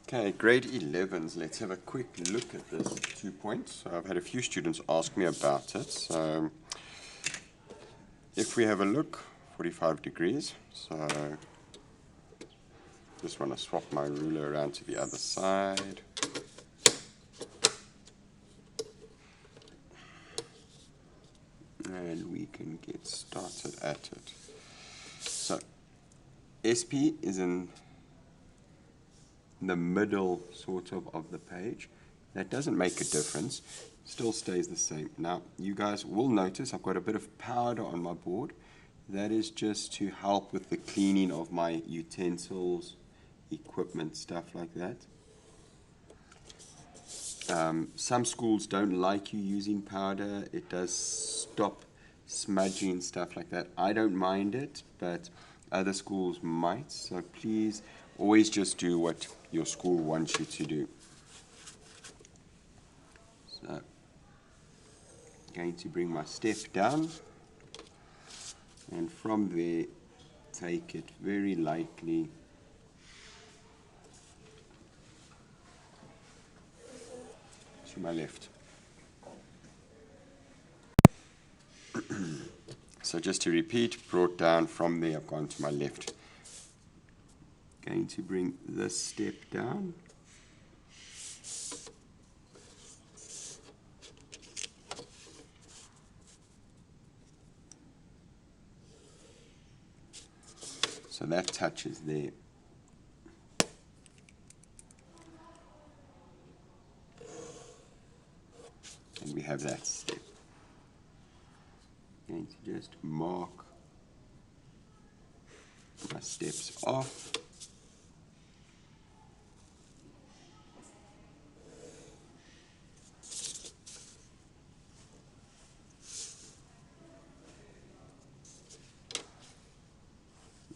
Okay, grade 11s, let's have a quick look at this 2 points. So I've had a few students ask me about it. So if we have a look, 45 degrees. So just want to swap my ruler around to the other side. And we can get started at it. So SP is in the middle sort of the page. That doesn't make a difference, still stays the same. Now you guys will notice I've got a bit of powder on my board. That is just to help with the cleaning of my utensils, equipment, stuff like that. Some schools don't like you using powder. It does stop smudging, stuff like that. I don't mind it, but other schools might, so please always just do what your school wants you to do. So, I'm going to bring my step down, and from there, take it very lightly to my left. So just to repeat, brought down, from there I've gone to my left. Going to bring this step down. So that touches there. And we have that step. Going to just mark my steps off.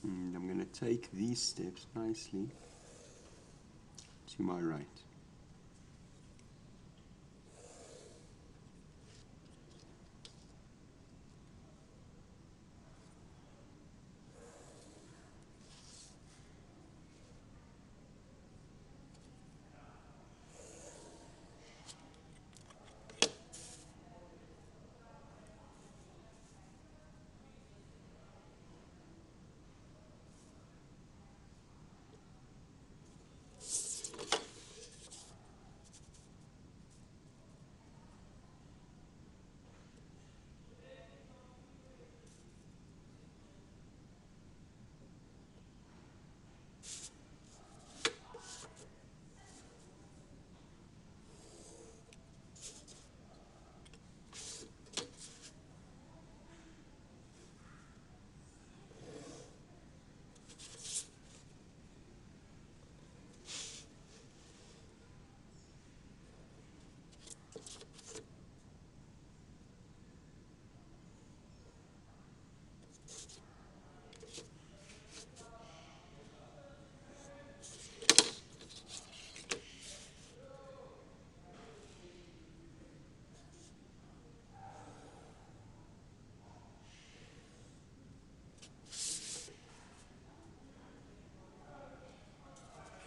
And I'm going to take these steps nicely to my right.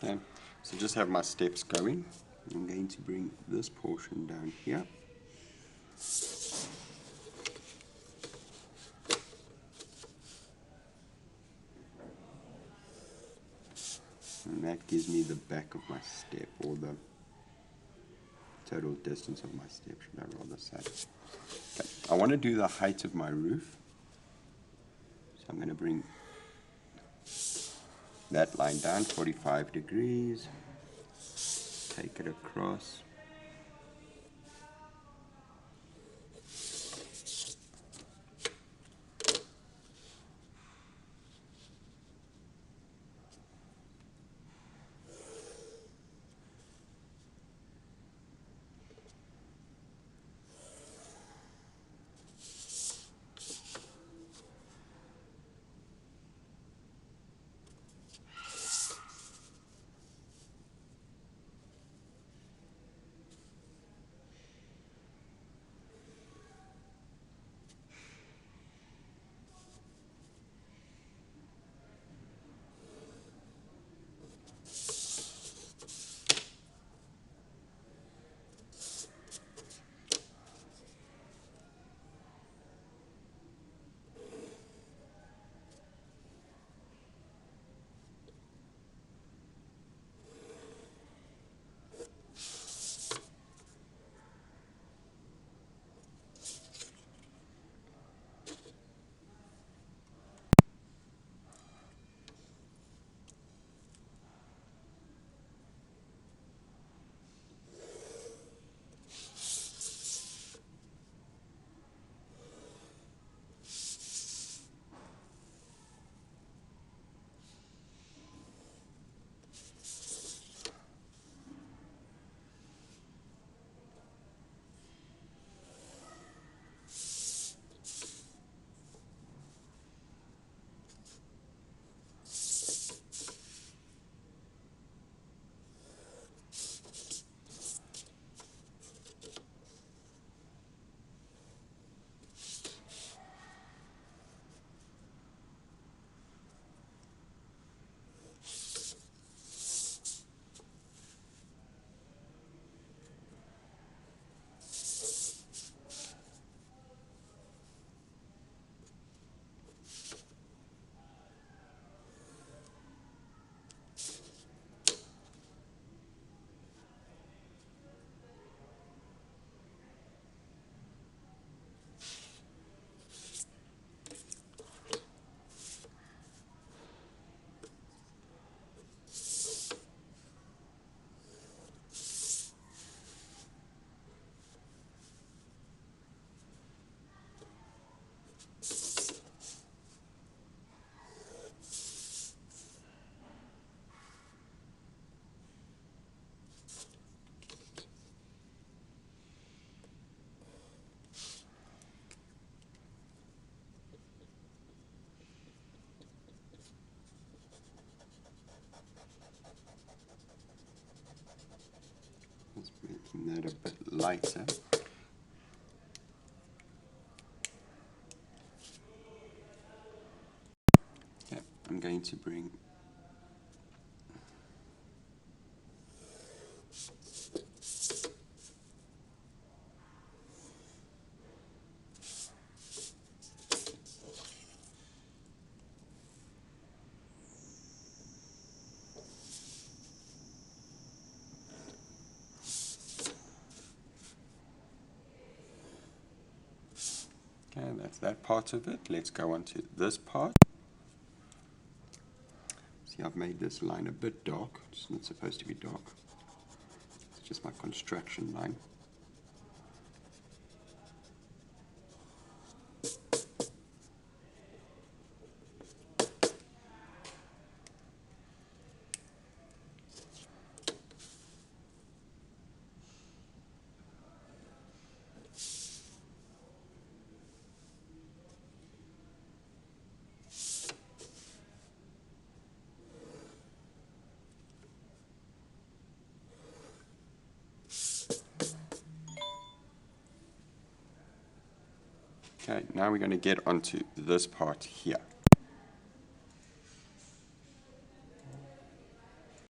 Okay, so just have my steps going. I'm going to bring this portion down here. And that gives me the back of my step, or the total distance of my step, should I rather say. Okay, I want to do the height of my roof. So I'm going to bring that line down 45 degrees, take it across. bring that a bit lighter. Okay, I'm going to bring okay, that's that part of it. Let's go on to this part. See, I've made this line a bit dark. It's not supposed to be dark. It's just my construction line. Okay, now we're going to get onto this part here.